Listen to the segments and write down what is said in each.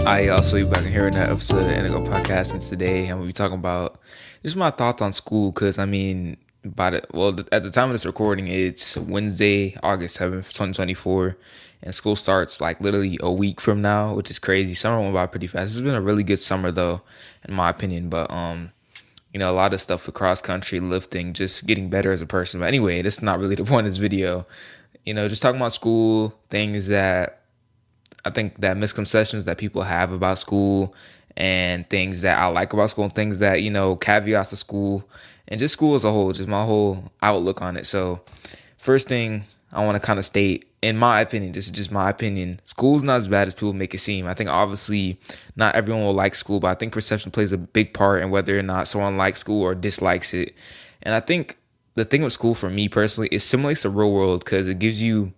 I also be back here in that episode of the Indigo Podcast, and today I'm gonna be talking about just my thoughts on school. Cause at the time of this recording, it's Wednesday, August 7th, 2024, and school starts like literally a week from now, which is crazy. Summer went by pretty fast. It's been a really good summer though, in my opinion. But a lot of stuff with cross country, lifting, just getting better as a person. But anyway, that's not really the point of this video. Just talking about school, things that I think that misconceptions that people have about school and things that I like about school and things that, caveats to school and just school as a whole, just my whole outlook on it. So first thing I want to kind of state, in my opinion, this is just my opinion, school's not as bad as people make it seem. I think obviously not everyone will like school, but I think perception plays a big part in whether or not someone likes school or dislikes it. And I think the thing with school for me personally, it simulates the real world because it gives you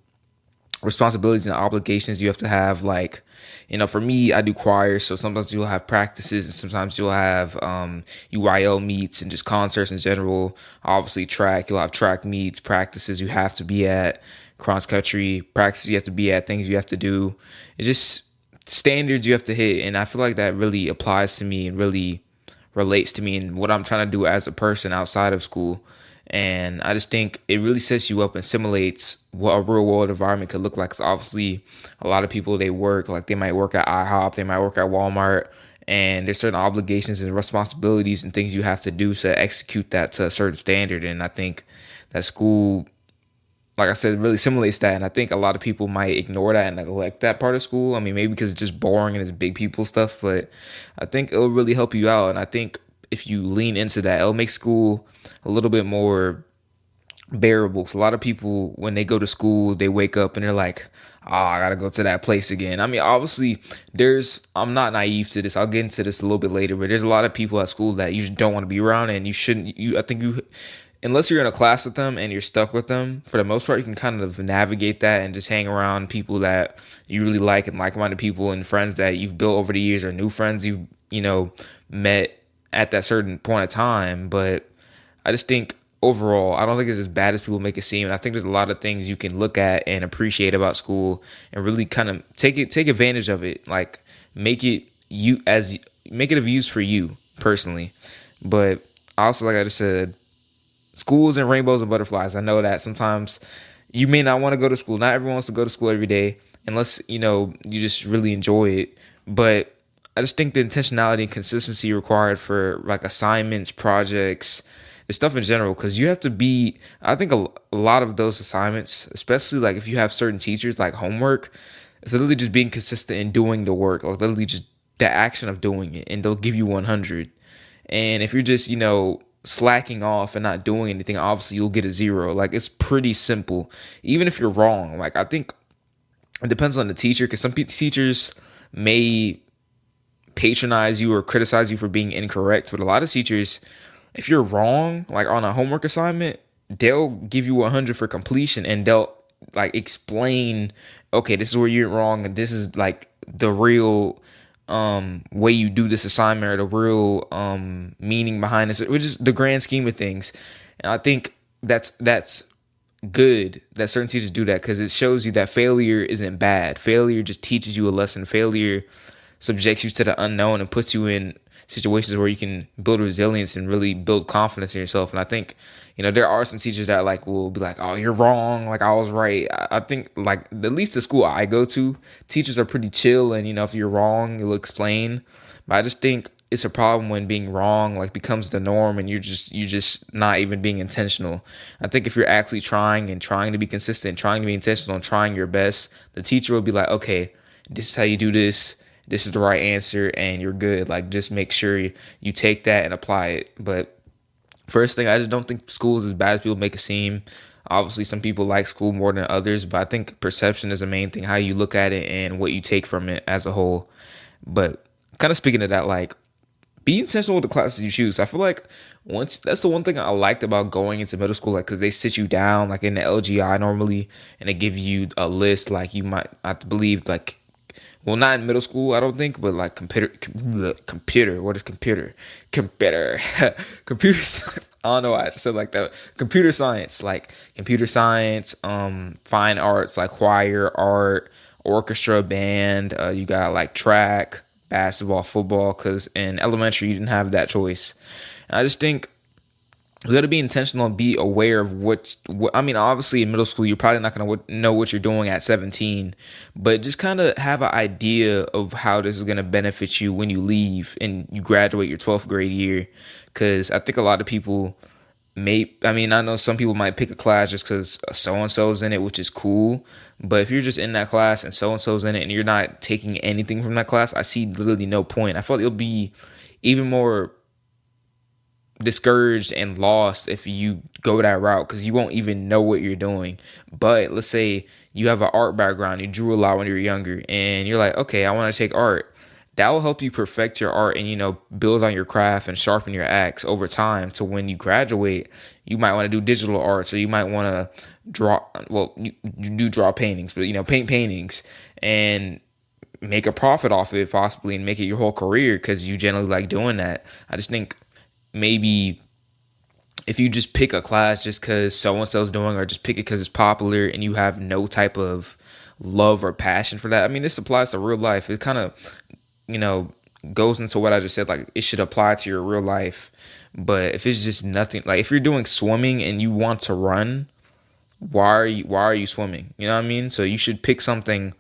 responsibilities and obligations you have to have. Like, for me, I do choir, so sometimes you'll have practices and sometimes you'll have UIL meets and just concerts in general. Obviously track, you'll have track meets, practices you have to be at, cross country practices you have to be at, things you have to do. It's just standards you have to hit, and I feel like that really applies to me and really relates to me and what I'm trying to do as a person outside of school. And I just think it really sets you up and simulates what a real world environment could look like. Because obviously, a lot of people, they work, like they might work at IHOP, they might work at Walmart, and there's certain obligations and responsibilities and things you have to do to execute that to a certain standard. And I think that school, like I said, really simulates that. And I think a lot of people might ignore that and neglect that part of school. I mean, maybe because it's just boring and it's big people stuff, but I think it'll really help you out. And I think if you lean into that, it'll make school a little bit more bearable. So a lot of people, when they go to school, they wake up and they're like, I gotta go to that place again. I mean, obviously, I'm not naive to this. I'll get into this a little bit later, but there's a lot of people at school that you just don't want to be around, and unless you're in a class with them and you're stuck with them, for the most part, you can kind of navigate that and just hang around people that you really like and like-minded people and friends that you've built over the years or new friends you've, met at that certain point of time. But I just think overall, I don't think it's as bad as people make it seem. And I think there's a lot of things you can look at and appreciate about school and really kind of take advantage of it. Like make it of use for you personally. But also, like I just said, school isn't rainbows and butterflies. I know that sometimes you may not want to go to school. Not everyone wants to go to school every day unless, you just really enjoy it. But I just think the intentionality and consistency required for like assignments, projects, and stuff in general, because you have to be, I think a lot of those assignments, especially like if you have certain teachers, like homework, it's literally just being consistent in doing the work, like literally just the action of doing it, and they'll give you 100. And if you're just, slacking off and not doing anything, obviously you'll get a 0. Like it's pretty simple, even if you're wrong. Like I think it depends on the teacher, because some teachers may patronize you or criticize you for being incorrect, but a lot of teachers, if you're wrong, like on a homework assignment, they'll give you 100 for completion, and they'll like explain, okay, this is where you're wrong, and this is like the real way you do this assignment, or the real meaning behind this, which is the grand scheme of things. And I think that's good that certain teachers do that, because it shows you that failure isn't bad. Failure just teaches you a lesson. Failure subjects you to the unknown and puts you in situations where you can build resilience and really build confidence in yourself. And I think, there are some teachers that like will be like, oh, you're wrong, like I was right. I think like at least the school I go to, teachers are pretty chill, and if you're wrong, you'll explain. But I just think it's a problem when being wrong like becomes the norm and you're just not even being intentional. I think if you're actually trying to be consistent, trying to be intentional, and trying your best, the teacher will be like, okay, this is how you do this. This is the right answer, and you're good. Like, just make sure you take that and apply it. But first thing, I just don't think school is as bad as people make it seem. Obviously, some people like school more than others, but I think perception is the main thing, how you look at it and what you take from it as a whole. But kind of speaking of that, like, be intentional with the classes you choose. I feel like that's the one thing I liked about going into middle school, like, because they sit you down, like in the LGI normally, and they give you a list, like you might, I believe, like, well, not in middle school, I don't think, but like computer. What is computer? Computer. Computer. I don't know why I just said like that. Computer science, fine arts, like choir, art, orchestra, band. You got like track, basketball, football, because in elementary you didn't have that choice. And I just think you got to be intentional and be aware of what. I mean, obviously in middle school you're probably not going to know what you're doing at 17, but just kind of have an idea of how this is going to benefit you when you leave and you graduate your 12th grade year. Because I think a lot of people I mean, I know some people might pick a class just because so and so's in it, which is cool. But if you're just in that class and so and so's in it and you're not taking anything from that class, I see literally no point. I feel like you'll be even more discouraged and lost if you go that route because you won't even know what you're doing. But let's say you have an art background, you drew a lot when you were younger, and you're like, okay, I want to take art. That will help you perfect your art and build on your craft and sharpen your axe over time. To when you graduate, you might want to do digital art, so you might want to draw. Well, you do draw paintings, but paint paintings and make a profit off of it possibly and make it your whole career because you generally like doing that. I just think maybe if you just pick a class just because so-and-so's doing, or just pick it because it's popular and you have no type of love or passion for that. I mean, this applies to real life. It kind of, goes into what I just said. Like, it should apply to your real life. But if it's just nothing, like if you're doing swimming and you want to run, why are you swimming? You know what I mean? So you should pick something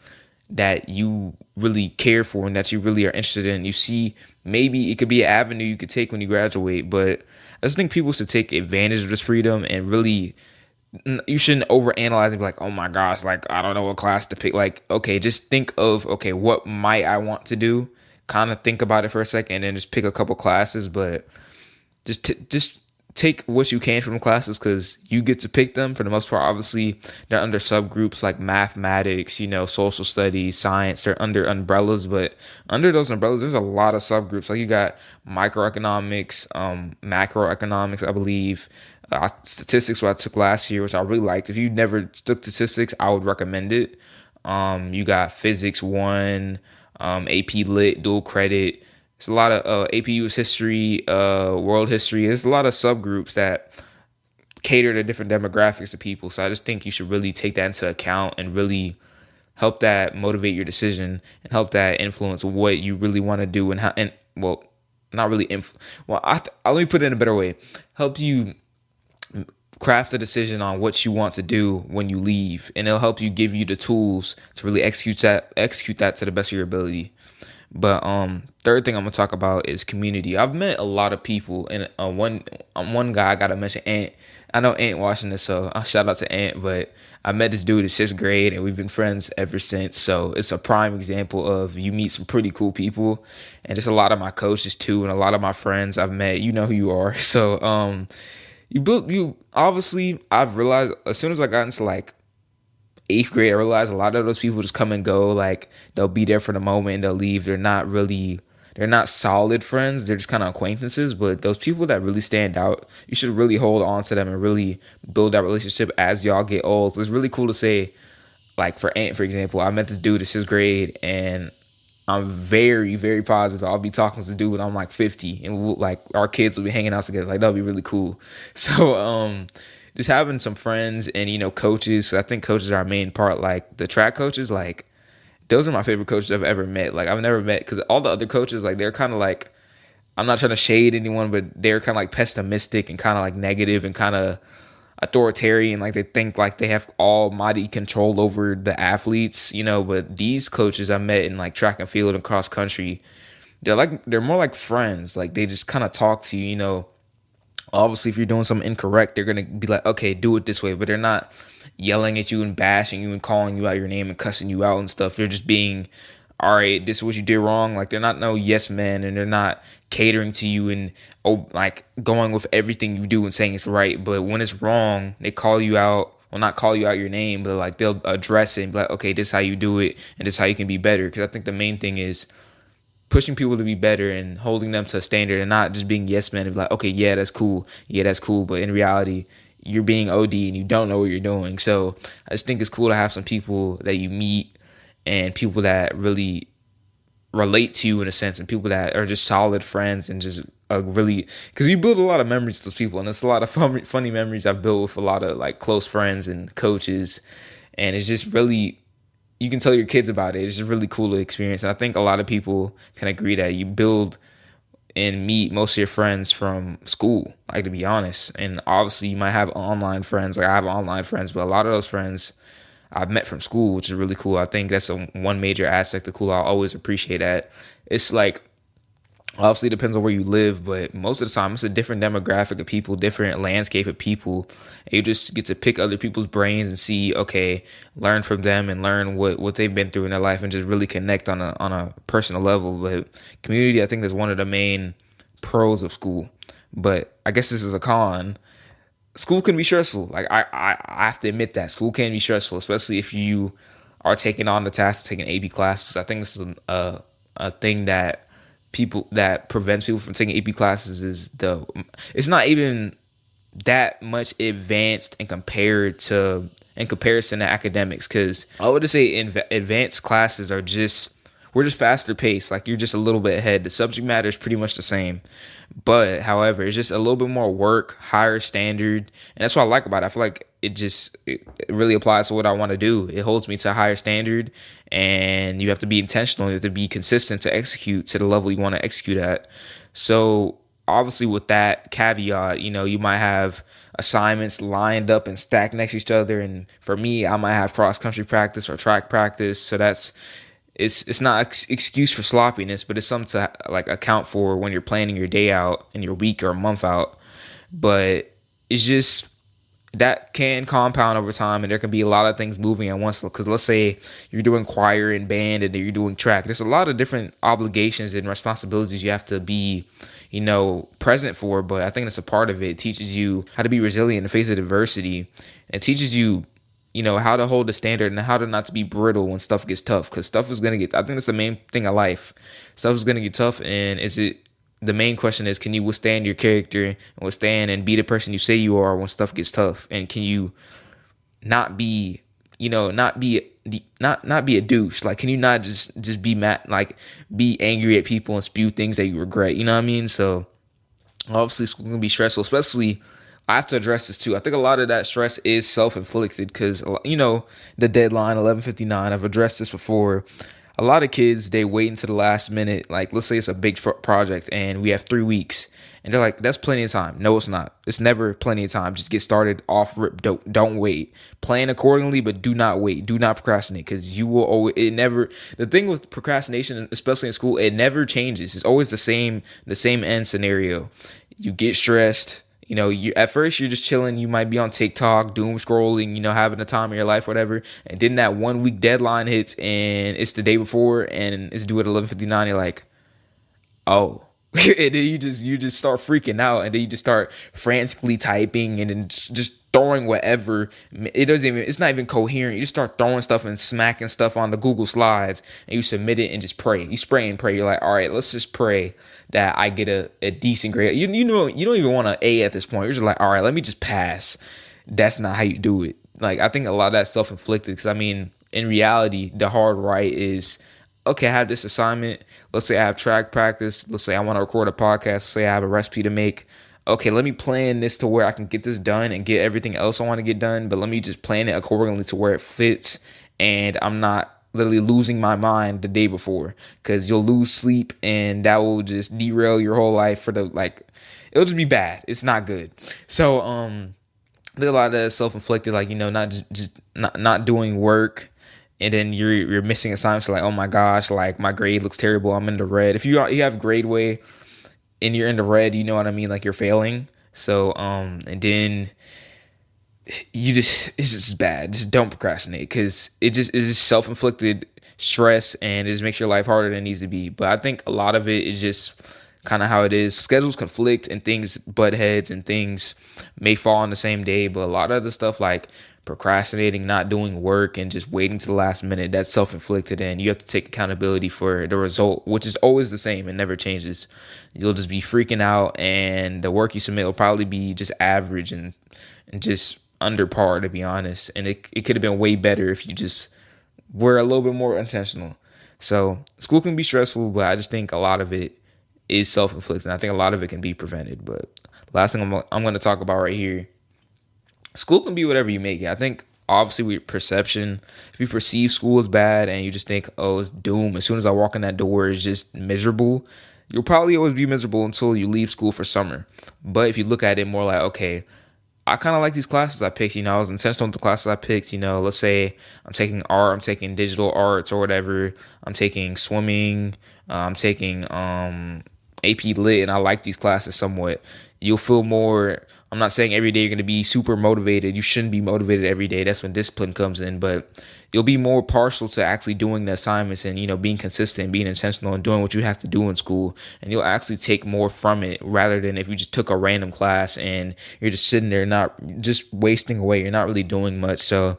that you really care for and that you really are interested in. You see, maybe it could be an avenue you could take when you graduate, but I just think people should take advantage of this freedom and really, you shouldn't overanalyze and be like, oh my gosh, like I don't know what class to pick. Like, okay, just think of, okay, what might I want to do? Kind of think about it for a second and then just pick a couple classes, but just take what you can from classes because you get to pick them for the most part. Obviously, they're under subgroups like mathematics, social studies, science. They're under umbrellas, but under those umbrellas, there's a lot of subgroups. Like you got microeconomics, macroeconomics, I believe. Statistics, what I took last year, which I really liked. If you never took statistics, I would recommend it. You got physics 1, AP Lit, dual credit. It's a lot of APU's history, world history. There's a lot of subgroups that cater to different demographics of people. So I just think you should really take that into account and really help that motivate your decision and help that influence what you really want to do and how. And well, not really. Let me put it in a better way. Help you craft a decision on what you want to do when you leave, and it'll help you give you the tools to really execute that to the best of your ability. But third thing I'm gonna talk about is community. I've met a lot of people, and one guy I gotta mention, Ant. I know Ant watching this, so I'll shout out to Ant. But I met this dude in 6th grade, and we've been friends ever since. So it's a prime example of you meet some pretty cool people, and just a lot of my coaches too, and a lot of my friends I've met. You know who you are. So obviously I've realized as soon as I got into like 8th grade, I realized a lot of those people just come and go. Like they'll be there for the moment and they'll leave. They're not solid friends. They're just kind of acquaintances. But those people that really stand out, you should really hold on to them and really build that relationship as y'all get old. It's really cool to say, like for Ant, for example, I met this dude in 6th grade and I'm very, very positive I'll be talking to this dude when I'm like 50 and like our kids will be hanging out together. Like that'll be really cool. So just having some friends and coaches. So I think coaches are our main part. Like the track coaches, like those are my favorite coaches I've ever met. Like I've never met, because all the other coaches, like they're kind of like, I'm not trying to shade anyone, but they're kind of like pessimistic and kind of like negative and kind of authoritarian. Like they think like they have almighty control over the athletes, but these coaches I met in like track and field and cross country, they're more like friends. Like they just kind of talk to you. Obviously if you're doing something incorrect, they're gonna be like, okay, do it this way, but they're not yelling at you and bashing you and calling you out your name and cussing you out and stuff. They're just being, all right, this is what you did wrong. Like they're not no yes men, and they're not catering to you and like going with everything you do and saying it's right. But when it's wrong, they call you out. Well, not call you out your name, but like they'll address it and be like, okay, this is how you do it and this is how you can be better. Because I think the main thing is pushing people to be better and holding them to a standard and not just being yes men and be like, okay, yeah, that's cool. Yeah, that's cool. But in reality, you're being OD and you don't know what you're doing. So I just think it's cool to have some people that you meet and people that really relate to you in a sense, and people that are just solid friends and just really, because you build a lot of memories with those people, and it's a lot of funny memories I've built with a lot of like close friends and coaches, and it's just really you can tell your kids about it. It's just really cool to experience. And I think a lot of people can agree that you build and meet most of your friends from school, like, to be honest. And obviously you might have online friends. Like, I have online friends, but a lot of those friends I've met from school, which is really cool. I think that's one major aspect of cool I'll always appreciate that. It's like, obviously it depends on where you live, but most of the time it's a different demographic of people, different landscape of people. And you just get to pick other people's brains and see, okay, learn from them and learn what they've been through in their life and just really connect on a personal level. But community, I think, is one of the main pros of school. But I guess this is a con. School can be stressful. Like, I have to admit that school can be stressful, especially if you are taking on the task of taking AP classes. I think this is a thing that prevents people from taking AP classes is it's not even that much advanced in comparison to academics, because I would just say advanced classes are just, we're just faster paced. Like, you're just a little bit ahead. The subject matter is pretty much the same, but however, it's just a little bit more work, higher standard, and that's what I like about it. I feel like it really applies to what I want to do. It holds me to a higher standard, and you have to be intentional. You have to be consistent to execute to the level you want to execute at. So obviously, with that caveat, you might have assignments lined up and stacked next to each other, and for me, I might have cross country practice or track practice. So it's not an excuse for sloppiness, but it's something to, like, account for when you're planning your day out and your week or a month out. But it's just, that can compound over time, and there can be a lot of things moving at once. Because let's say you're doing choir and band, and then you're doing track. There's a lot of different obligations and responsibilities you have to be, present for. But I think that's a part of it. It teaches you how to be resilient in the face of adversity. It teaches you, how to hold the standard and how to not to be brittle when stuff gets tough. Because stuff is going to I think that's the main thing of life. Stuff is going to get tough. And the main question is, can you withstand your character and withstand and be the person you say you are when stuff gets tough? And can you not be, not be a douche? Like, can you not just be mad, like, be angry at people and spew things that you regret? You know what I mean? So obviously school can be stressful, especially, I have to address this too. I think a lot of that stress is self-inflicted because, the deadline, 11:59, I've addressed this before. A lot of kids, they wait until the last minute. Like, let's say it's a big project and we have 3 weeks, and they're like, that's plenty of time. No, it's not. It's never plenty of time. Just get started off rip. Don't wait. Plan accordingly, but do not wait. Do not procrastinate, because you will always, the thing with procrastination, especially in school, it never changes. It's always the same end scenario. You get stressed. You at first you're just chilling. You might be on TikTok, doom scrolling, having the time of your life, whatever. And then that 1 week deadline hits, and it's the day before, and it's due at 11:59. You're like, oh, and then you just start freaking out, and then you just start frantically typing, and then just throwing whatever. It's not even coherent. You just start throwing stuff and smacking stuff on the Google Slides, and you submit it and just pray. You spray and pray. You're like, all right, let's just pray that I get a decent grade. You don't even want an A at this point. You're just like, all right, let me just pass. That's not how you do it. Like, I think a lot of that's self-inflicted, because in reality, the hard right is, okay, I have this assignment. Let's say I have track practice. Let's say I want to record a podcast. Let's say I have a recipe to make. Okay, let me plan this to where I can get this done and get everything else I want to get done. But let me just plan it accordingly to where it fits, and I'm not literally losing my mind the day before, because you'll lose sleep, and that will just derail your whole life it'll just be bad. It's not good. So I think a lot of that is self-inflicted, like, not doing work, and then you're missing assignments. So, like, oh my gosh, like, my grade looks terrible, I'm in the red. If you have grade way and you're in the red, you know what I mean, like, you're failing. So and then it's just bad. Just don't procrastinate, because it's just self-inflicted stress, and it just makes your life harder than it needs to be. But I think a lot of it is just kind of how it is. Schedules conflict, and things butt heads, and things may fall on the same day. But a lot of the stuff, like procrastinating, not doing work, and just waiting to the last minute, that's self-inflicted, and you have to take accountability for the result, which is always the same and never changes. You'll just be freaking out, and the work you submit will probably be just average and just under par, to be honest. And it could have been way better if you just were a little bit more intentional. So school can be stressful, but I just think a lot of it is self-inflicted. I think a lot of it can be prevented. But last thing I'm going to talk about right here, school can be whatever you make it. I think obviously with perception. If you perceive school as bad and you just think, oh, it's doom, as soon as I walk in that door, it's just miserable, you'll probably always be miserable until you leave school for summer. But if you look at it more like, okay, I kind of like these classes I picked. I was intentional with the classes I picked. Let's say I'm taking art, I'm taking digital arts or whatever. I'm taking swimming, I'm taking AP Lit, and I like these classes somewhat. You'll feel more. I'm not saying every day you're going to be super motivated. You shouldn't be motivated every day. That's when discipline comes in. But you'll be more partial to actually doing the assignments and, being consistent, being intentional, and doing what you have to do in school. And you'll actually take more from it rather than if you just took a random class and you're just sitting there, not just wasting away. You're not really doing much. So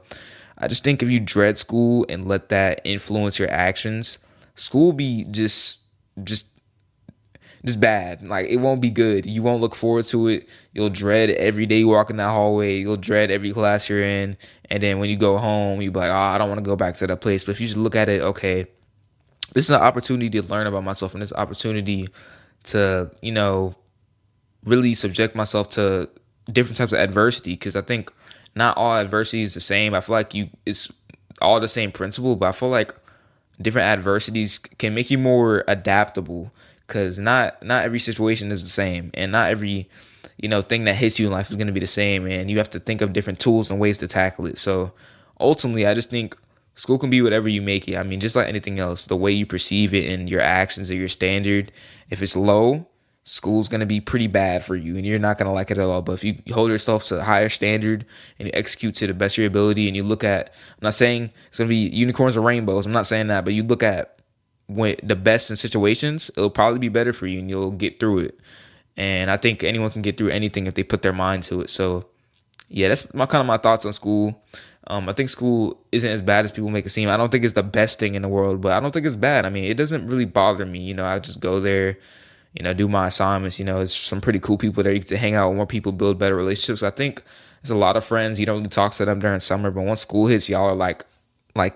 I just think if you dread school and let that influence your actions, school will be just bad. Like, it won't be good. You won't look forward to it. You'll dread every day you walk in that hallway. You'll dread every class you're in. And then when you go home, you'll be like, oh, I don't want to go back to that place. But if you just look at it, okay, this is an opportunity to learn about myself, and this opportunity to, really subject myself to different types of adversity. Because I think not all adversity is the same. I feel like it's all the same principle, but I feel like different adversities can make you more adaptable, because not every situation is the same, and not every thing that hits you in life is going to be the same, and you have to think of different tools and ways to tackle it. So ultimately, I just think school can be whatever you make it. I mean, just like anything else, the way you perceive it and your actions or your standard, if it's low, school's going to be pretty bad for you and you're not going to like it at all. But if you hold yourself to a higher standard and you execute to the best of your ability, and you look at, I'm not saying it's going to be unicorns or rainbows, I'm not saying that, but you look at when the best in situations, it'll probably be better for you and you'll get through it. And I think anyone can get through anything if they put their mind to it. So yeah, that's my thoughts on school. I think school isn't as bad as people make it seem. I don't think it's the best thing in the world, but I don't think it's bad. I mean, it doesn't really bother me. I just go there, do my assignments. It's some pretty cool people there. You get to hang out with more people, build better relationships. I think there's a lot of friends. You don't really talk to them during summer, but once school hits, y'all are like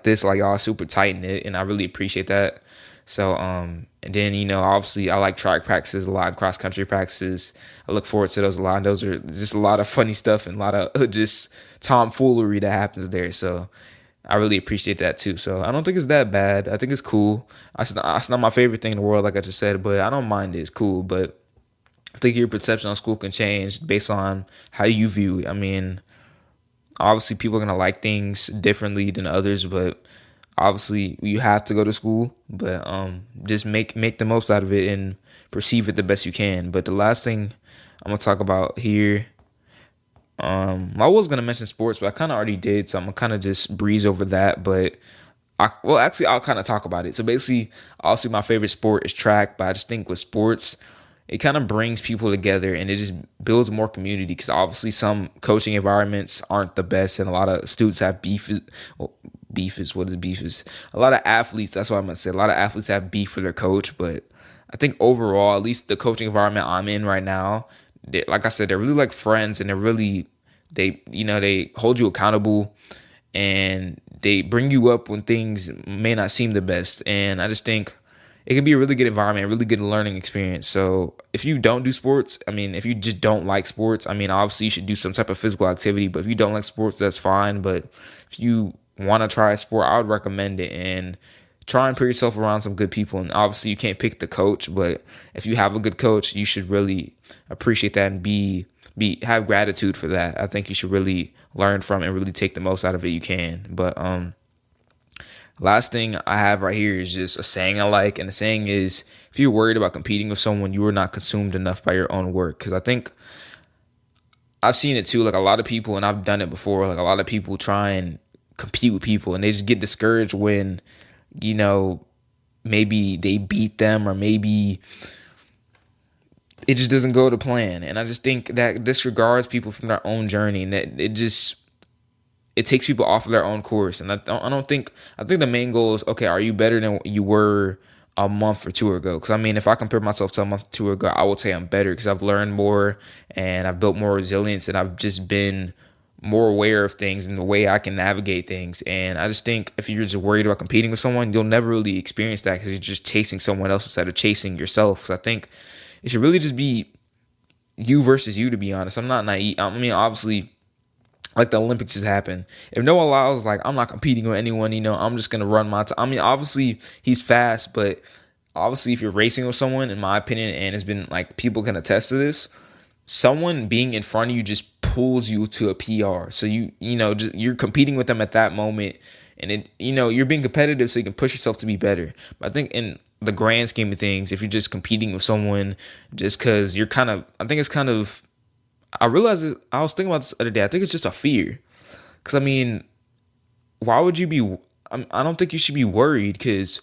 this, like y'all are super tight knit, and I really appreciate that. So, and then, obviously I like track practices a lot, cross country practices. I look forward to those a lot. And those are just a lot of funny stuff and a lot of just tomfoolery that happens there. So I really appreciate that too. So I don't think it's that bad. I think it's cool. It's not my favorite thing in the world, like I just said, but I don't mind it. It's cool. But I think your perception on school can change based on how you view it. I mean, obviously people are going to like things differently than others, but obviously you have to go to school, but just make the most out of it and perceive it the best you can. But the last thing I'm gonna talk about here, I was gonna mention sports, but I kind of already did, so I'm gonna kind of just breeze over that. But I'll kind of talk about it. So basically, obviously my favorite sport is track, but I just think with sports, it kind of brings people together and it just builds more community, because obviously some coaching environments aren't the best and a lot of students have beef. What is beef? Is a lot of athletes, that's what I'm going to say. A lot of athletes have beef with their coach, but I think overall, at least the coaching environment I'm in right now, like I said, they're really like friends, and they hold you accountable and they bring you up when things may not seem the best. And I just think it can be a really good environment, a really good learning experience. So if you don't do sports, if you just don't like sports, obviously you should do some type of physical activity. But if you don't like sports, that's fine. But if you want to try a sport, I would recommend it, and try and put yourself around some good people. And obviously you can't pick the coach, but if you have a good coach, you should really appreciate that and have gratitude for that. I think you should really learn from it and really take the most out of it you can. But last thing I have right here is just a saying I like, and the saying is, if you're worried about competing with someone, you are not consumed enough by your own work. Because I think I've seen it too, like a lot of people, and I've done it before, like a lot of people try and compete with people and they just get discouraged when, maybe they beat them, or maybe it just doesn't go to plan. And I just think that disregards people from their own journey, and that it takes people off of their own course. And I think the main goal is, okay, are you better than you were a month or two ago? Because if I compare myself to a month or two ago, I would say I'm better, because I've learned more and I've built more resilience, and I've just been more aware of things and the way I can navigate things. And I just think if you're just worried about competing with someone, you'll never really experience that, because you're just chasing someone else instead of chasing yourself. Because I think it should really just be you versus you, to be honest. I'm not naive. Obviously like the Olympics just happened. If Noah Lyles like, I'm not competing with anyone, I'm just gonna run my time. I mean, obviously he's fast, but obviously if you're racing with someone, in my opinion, and it's been like people can attest to this, someone being in front of you just pulls you to a PR. So you're competing with them at that moment, and you're being competitive so you can push yourself to be better. But I think in the grand scheme of things, if you're just competing with someone just because you're I think it's kind of, I realized I was thinking about this the other day. I think it's just a fear. Because, I mean, why would you be? I don't think you should be worried, because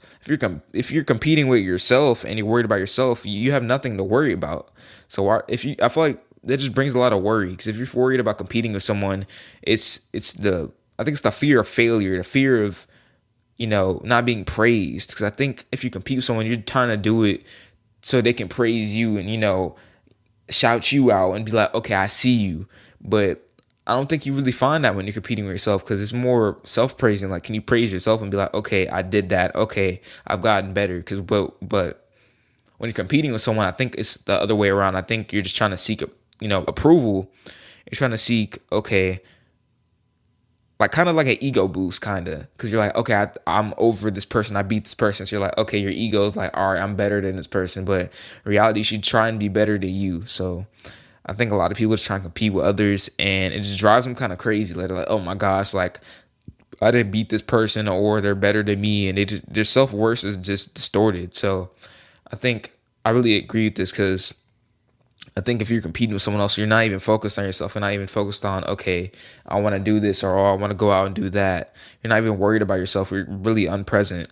if you're competing with yourself and you're worried about yourself, you have nothing to worry about. So I feel like that just brings a lot of worry. Because if you're worried about competing with someone, I think it's the fear of failure, the fear of not being praised. Because I think if you compete with someone, you're trying to do it so they can praise you and shout you out and be like, okay, I see you. But I don't think you really find that when you're competing with yourself, because it's more self-praising. Like, can you praise yourself and be like, okay, I did that. Okay, I've gotten better. Because but when you're competing with someone, I think it's the other way around. I think you're just trying to seek approval. You're trying to seek, okay, like kind of like an ego boost, kind of, because you're like, okay, I'm over this person, I beat this person. So you're like, okay, your ego is like, all right, I'm better than this person. But in reality, you should try and be better than you. So I think a lot of people just try and compete with others, and it just drives them kind of crazy. Like, they're like, oh my gosh, like, I didn't beat this person, or they're better than me, and their self-worth is just distorted. So I think I really agree with this, because I think if you're competing with someone else, you're not even focused on yourself. You're not even focused on, okay, I want to do this, or I want to go out and do that. You're not even worried about yourself. You're really unpresent.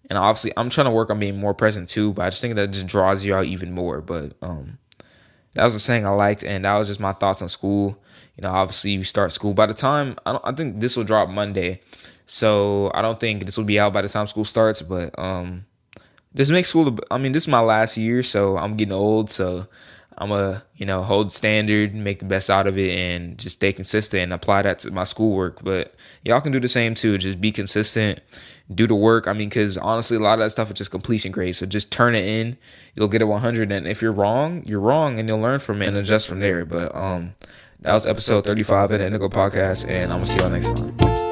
And obviously, I'm trying to work on being more present too, but I just think that just draws you out even more. But that was a saying I liked, and that was just my thoughts on school. Obviously, we start school. By the time, I think this will drop Monday, so I don't think this will be out by the time school starts. But this makes school, this is my last year, so I'm getting old, so I'm going to, hold standard, make the best out of it, and just stay consistent and apply that to my schoolwork. But y'all can do the same too. Just be consistent, do the work. Because honestly, a lot of that stuff is just completion grade. So just turn it in. You'll get a 100. And if you're wrong, you're wrong, and you'll learn from it and adjust from there. But that was episode 35 of the Indigo Podcast, and I'm going to see y'all next time.